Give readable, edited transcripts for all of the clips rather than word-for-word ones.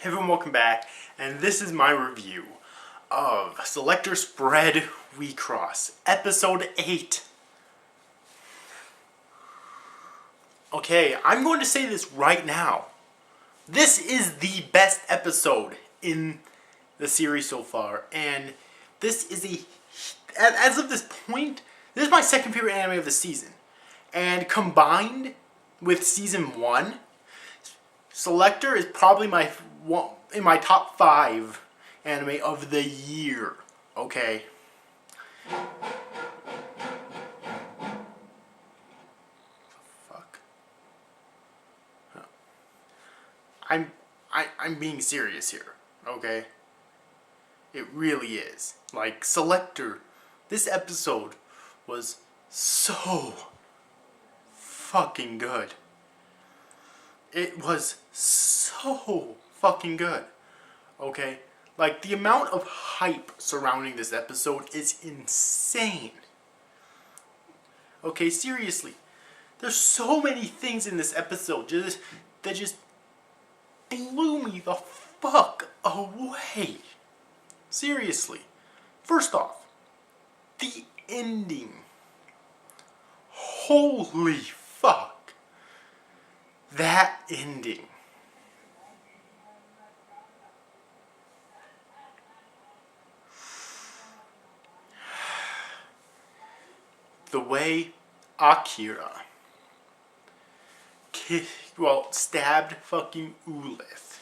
Hey everyone, welcome back, and this is my review of Selector Spread WIXOSS, Episode 8. Okay, I'm going to say this right now. This is the best episode in the series so far, and this is as of this point, this is my second favorite anime of the season. And combined with Season 1, Selector is probably in my top 5 anime of the year. Okay. Fuck. I'm being serious here. Okay. It really is. Like, Selector, this episode was so fucking good. It was so fucking good. Okay? Like, the amount of hype surrounding this episode is insane. Okay, seriously. There's so many things in this episode that just blew me the fuck away. Seriously. First off, the ending. Holy fuck. That ending. The way Akira stabbed fucking Ulith.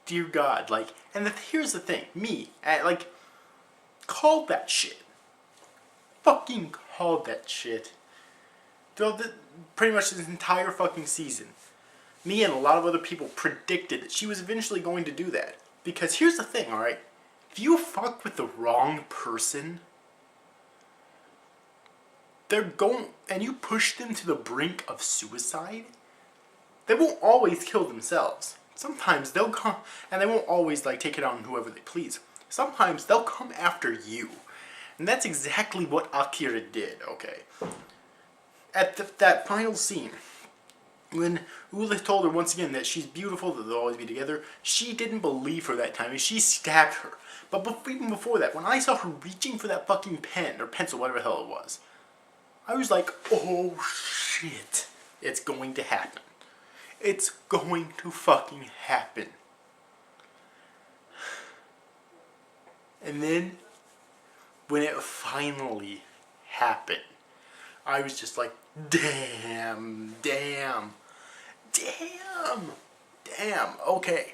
Dear God, like, and here's the thing, called that shit. Fucking called that shit. Pretty much this entire fucking season. Me and a lot of other people predicted that she was eventually going to do that. Because here's the thing, alright? If you fuck with the wrong person, and you push them to the brink of suicide, they won't always kill themselves. Sometimes they'll come, and they won't always take it on whoever they please. Sometimes they'll come after you. And that's exactly what Akira did, okay? At that final scene, when Ulith told her once again that she's beautiful, that they'll always be together, she didn't believe her that time, and she stabbed her. But even before that, when I saw her reaching for that fucking pen, or pencil, whatever the hell it was, I was like, oh shit, it's going to happen. It's going to fucking happen. And then, when it finally happened, I was just like, damn, okay.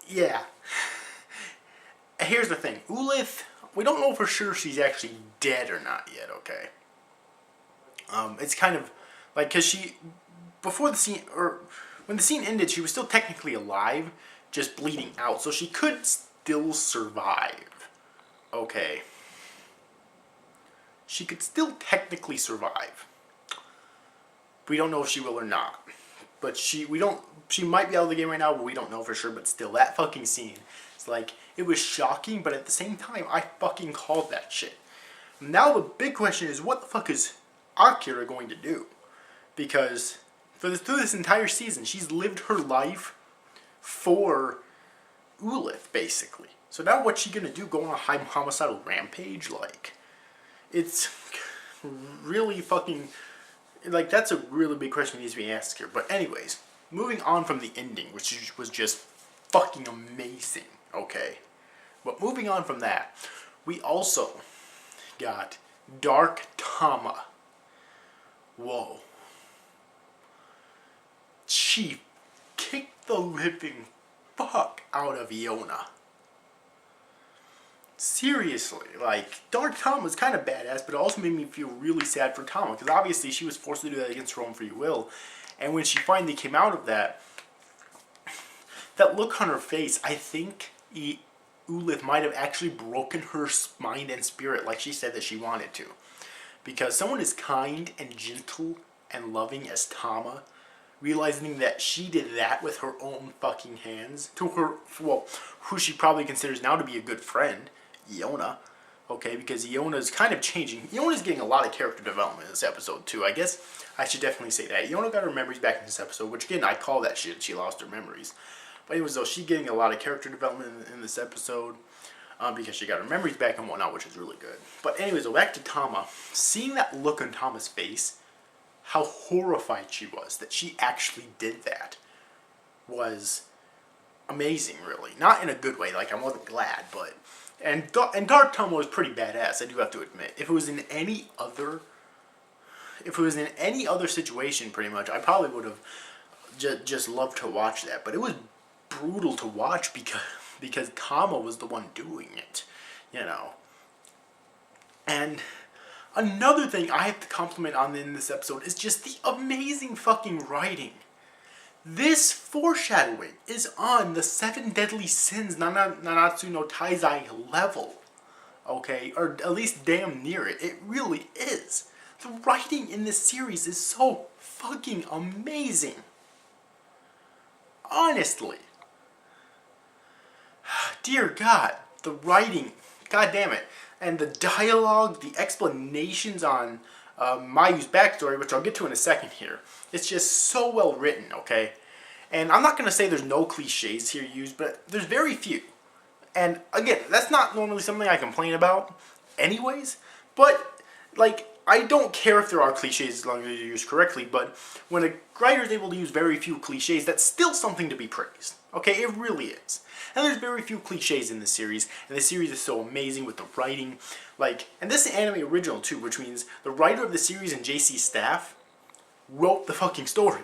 Yeah. Here's the thing, Ulith, we don't know for sure she's actually dead or not yet, okay? It's kind of, because before the scene, or when the scene ended, she was still technically alive, just bleeding out, so she could still survive, okay? She could still technically survive. We don't know if she will or not. But she might be out of the game right now, but we don't know for sure. But still, that fucking scene, it was shocking, but at the same time, I fucking called that shit. Now the big question is, what the fuck is Akira going to do? Because through this entire season, she's lived her life for Ulith, basically. So now what's she gonna do? Go on a homicidal rampage? It's really fucking, that's a really big question that needs to be asked here. But anyways, moving on from the ending, which was just fucking amazing, okay? But moving on from that, we also got Dark Tama. Whoa. She kicked the living fuck out of Iona. Seriously, Dark Tama was kind of badass, but it also made me feel really sad for Tama, because obviously she was forced to do that against her own free will, and when she finally came out of that look on her face, I think Ulith might have actually broken her mind and spirit like she said that she wanted to. Because someone as kind and gentle and loving as Tama, realizing that she did that with her own fucking hands to her, who she probably considers now to be a good friend, Iona, okay, because Iona's kind of changing. Iona's getting a lot of character development in this episode, too. I guess I should definitely say that. Iona got her memories back in this episode, which, again, I call that shit. She lost her memories. But anyways, though, she's getting a lot of character development in this episode because she got her memories back and whatnot, which is really good. But anyways, though, back to Tama. Seeing that look on Tama's face, how horrified she was that she actually did that, was amazing, really. Not in a good way, like I wasn't glad, but... And Dark Tama was pretty badass, I do have to admit. If it was in any other situation, pretty much, I probably would have just loved to watch that. But it was brutal to watch because Tama was the one doing it, you know. And another thing I have to compliment on in this episode is just the amazing fucking writing. This foreshadowing is on the 7 Deadly Sins Nanatsu no Taizai level. Okay? Or at least damn near it. It really is. The writing in this series is so fucking amazing. Honestly. Dear God. The writing. God damn it. And the dialogue, the explanations on Mayu's backstory, which I'll get to in a second here. It's just so well written, okay? And I'm not going to say there's no cliches here used, but there's very few. And again, that's not normally something I complain about anyways, but like, I don't care if there are cliches as long as they're used correctly, but when a writer is able to use very few cliches, that's still something to be praised. Okay, it really is. And there's very few cliches in this series, and this series is so amazing with the writing. Like, and this is an anime original too, which means the writer of the series and JC's staff wrote the fucking story.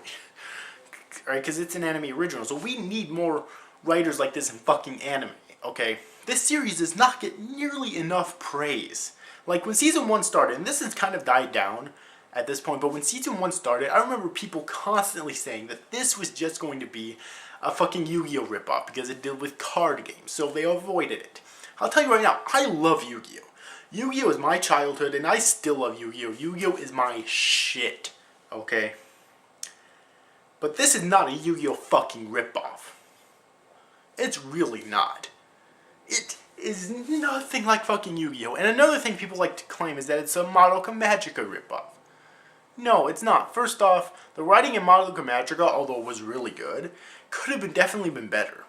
Right, because it's an anime original, so we need more writers like this in fucking anime, okay? This series does not get nearly enough praise. Like, when Season 1 started, and this has kind of died down at this point, but when Season 1 started, I remember people constantly saying that this was just going to be a fucking Yu-Gi-Oh! Ripoff, because it dealt with card games, so they avoided it. I'll tell you right now, I love Yu-Gi-Oh! Yu-Gi-Oh! Is my childhood, and I still love Yu-Gi-Oh! Yu-Gi-Oh! Is my shit, okay? But this is not a Yu-Gi-Oh! Fucking ripoff. It's really not. It is nothing like fucking Yu-Gi-Oh! And another thing people like to claim is that it's a Madoka Magica ripoff. No, it's not. First off, the writing in Madoka Magica, although it was really good, could have definitely been better.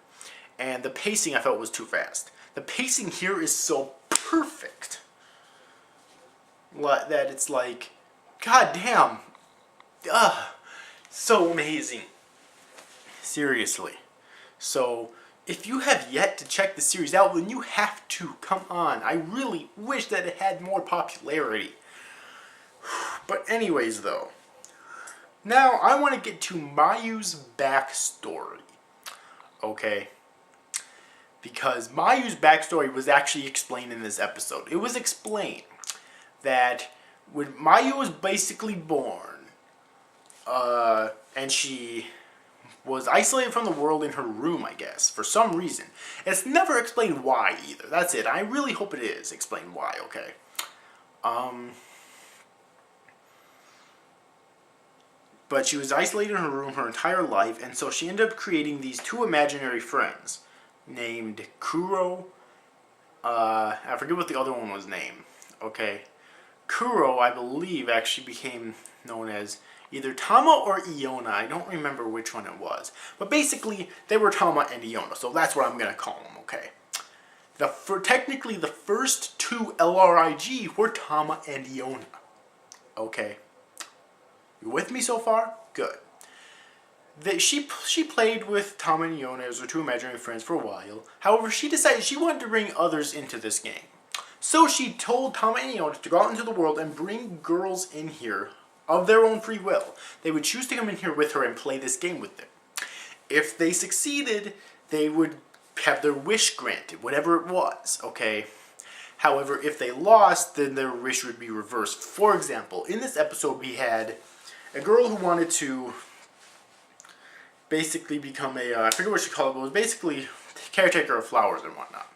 And the pacing I felt was too fast. The pacing here is so perfect that it's like, god damn. Ugh. So amazing. Seriously. So, if you have yet to check the series out, then you have to. Come on. I really wish that it had more popularity. But anyways, though. Now, I want to get to Mayu's backstory. Okay? Because Mayu's backstory was actually explained in this episode. It was explained that when Mayu was basically born, and she was isolated from the world in her room, I guess, for some reason. It's never explained why, either. That's it. I really hope it is explained why, okay? But she was isolated in her room her entire life, and so she ended up creating these 2 imaginary friends, named Kuro, I forget what the other one was named, okay? Kuro, I believe, actually became known as either Tama or Iona. I don't remember which one it was. But basically, they were Tama and Iona, so that's what I'm going to call them, okay? Technically, the first 2 LRIG were Tama and Iona. Okay? You with me so far? Good. She played with Tama and Iona as her 2 imaginary friends for a while. However, she decided she wanted to bring others into this game. So she told Tama and Iona to go out into the world and bring girls in here of their own free will. They would choose to come in here with her and play this game with them. If they succeeded, they would have their wish granted, whatever it was, okay? However, if they lost, then their wish would be reversed. For example, in this episode we had a girl who wanted to basically become a, I forget what she called it, but it was basically caretaker of flowers and whatnot.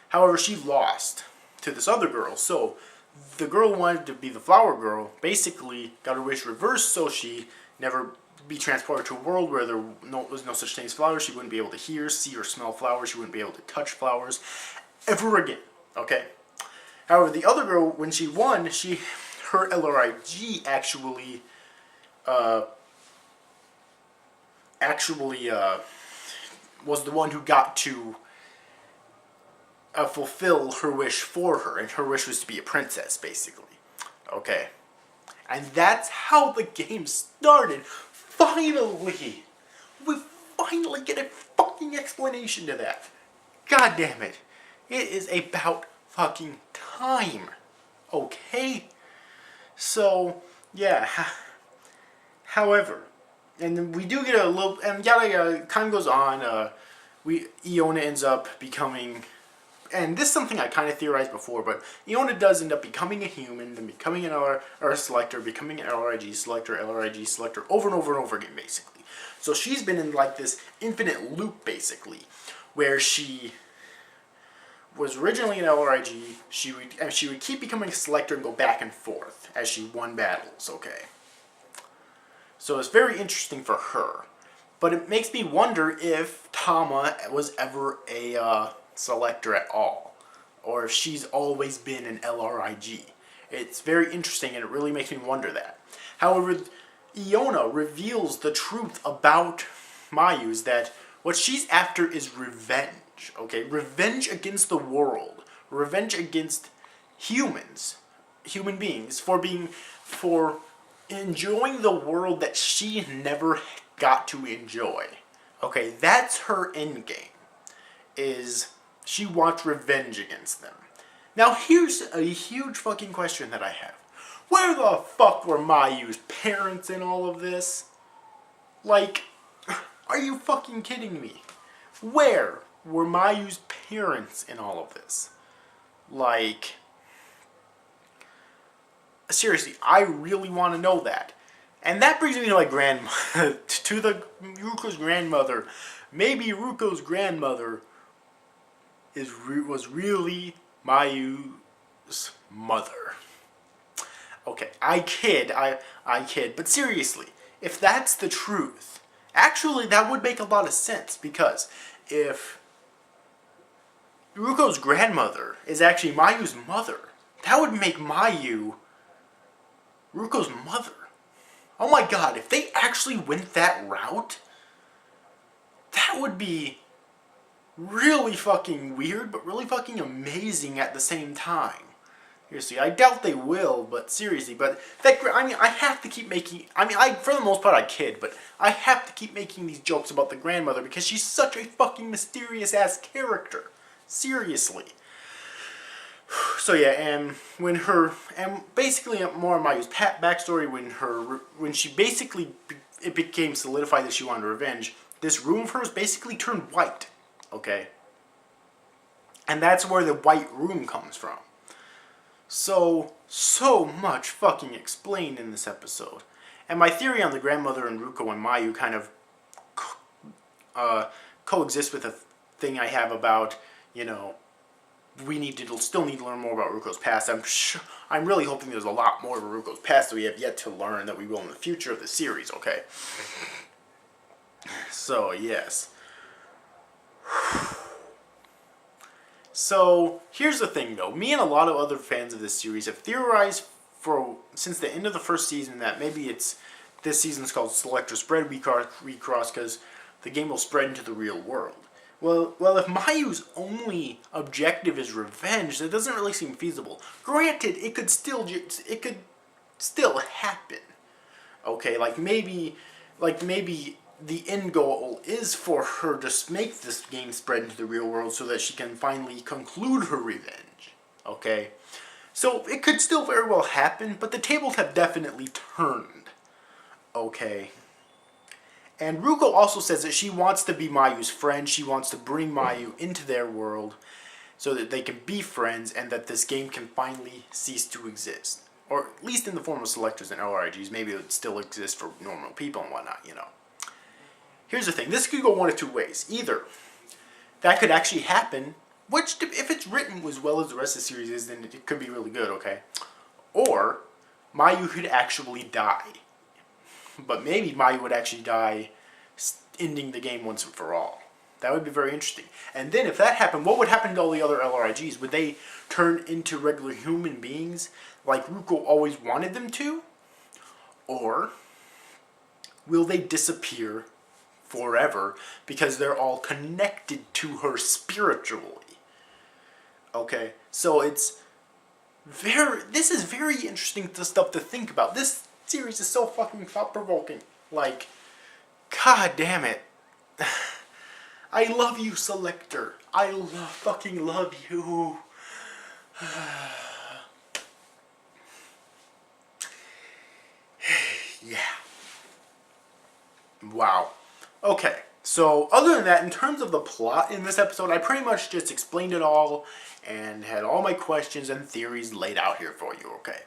However, she lost to this other girl, so the girl who wanted to be the flower girl basically got her wish reversed, so she never be transported to a world where there was no such thing as flowers. She wouldn't be able to hear, see, or smell flowers. She wouldn't be able to touch flowers ever again. Okay? However, the other girl, when she won, her LRIG actually was the one who got to fulfill her wish for her, and her wish was to be a princess, basically. Okay. And that's how the game started. Finally! We finally get a fucking explanation to that. God damn it. It is about fucking time. Okay? So, yeah. However, and then we do get a little, and time goes on, Iona ends up becoming, and this is something I kind of theorized before, but Iona does end up becoming a human, then becoming a selector, becoming an LRIG selector, over and over and over again, basically. So she's been in like this infinite loop, basically, where she was originally an LRIG, she would keep becoming a selector and go back and forth as she won battles, okay? So it's very interesting for her. But it makes me wonder if Tama was ever a selector at all, or if she's always been an LRIG. It's very interesting, and it really makes me wonder that. However, Iona reveals the truth about Mayu's, that what she's after is revenge, okay? Revenge against the world. Revenge against humans, human beings, for enjoying the world that she never got to enjoy. Okay, that's her endgame, is she wants revenge against them. Now here's a huge fucking question that I have. Where the fuck were Mayu's parents in all of this? Like, are you fucking kidding me? Where were Mayu's parents in all of this? Like, seriously, I really want to know that. And that brings me to my grandmother, to Ruko's grandmother. Maybe Ruko's grandmother was really Mayu's mother. Okay, I kid, but seriously, if that's the truth, actually that would make a lot of sense, because if Ruko's grandmother is actually Mayu's mother, that would make Mayu Ruko's mother. Oh my god, if they actually went that route, that would be really fucking weird, but really fucking amazing at the same time. Seriously, I doubt they will, but seriously, but that, I mean, I have to keep making, for the most part I kid, but I have to keep making these jokes about the grandmother because she's such a fucking mysterious ass character. Seriously. So yeah, and basically more of Mayu's backstory, when she basically, it became solidified that she wanted revenge, this room of hers basically turned white, okay? And that's where the white room comes from. So much fucking explained in this episode. And my theory on the grandmother and Ruko and Mayu kind of coexist with a thing I have about, you know, we still need to learn more about Ruko's past. I'm really hoping there's a lot more of Ruko's past that we have yet to learn that we will in the future of the series, okay? So, yes. So, here's the thing though. Me and a lot of other fans of this series have theorized since the end of the first season that maybe this season's called Selector Spread Recross because the game will spread into the real world. Well, if Mayu's only objective is revenge, that doesn't really seem feasible. Granted, it could still happen. Okay, like maybe the end goal is for her to make this game spread into the real world so that she can finally conclude her revenge. Okay, so it could still very well happen, but the tables have definitely turned. Okay. And Ruko also says that she wants to be Mayu's friend. She wants to bring Mayu into their world so that they can be friends and that this game can finally cease to exist. Or at least in the form of selectors and LRIGs. Maybe it would still exist for normal people and whatnot, you know. Here's the thing. This could go one of two ways. Either that could actually happen, which if it's written as well as the rest of the series is, then it could be really good, okay? Or Mayu could actually die. But maybe Mayu would actually die, ending the game once and for all. That would be very interesting. And then if that happened, what would happen to all the other LRIGs? Would they turn into regular human beings like Ruko always wanted them to? Or will they disappear forever because they're all connected to her spiritually? Okay, so this is very interesting stuff to think about. This series is so fucking thought-provoking. Like, god damn it. I love you, Selector. I fucking love you. Yeah. Wow. Okay. So, other than that, in terms of the plot in this episode, I pretty much just explained it all and had all my questions and theories laid out here for you, okay?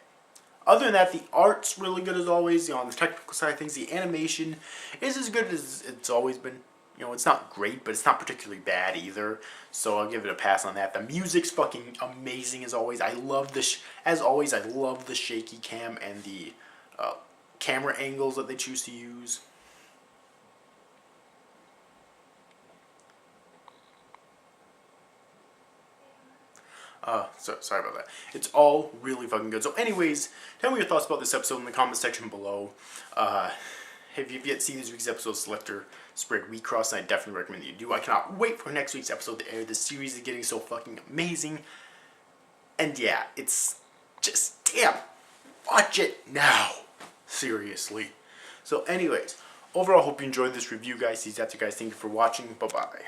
Other than that, the art's really good as always. On the technical side of things, the animation is as good as it's always been. It's not great, but it's not particularly bad either. So I'll give it a pass on that. The music's fucking amazing as always. I love as always, I love the shaky cam and the camera angles that they choose to use. Sorry about that. It's all really fucking good. So anyways, tell me your thoughts about this episode in the comment section below. If you've yet seen this week's episode, Selector spread WIXOSS, and I definitely recommend that you do. I cannot wait for next week's episode to air. This series is getting so fucking amazing. And yeah, it's just, damn, watch it now. Seriously. So anyways, overall, hope you enjoyed this review, guys. These after guys, thank you for watching. Bye-bye.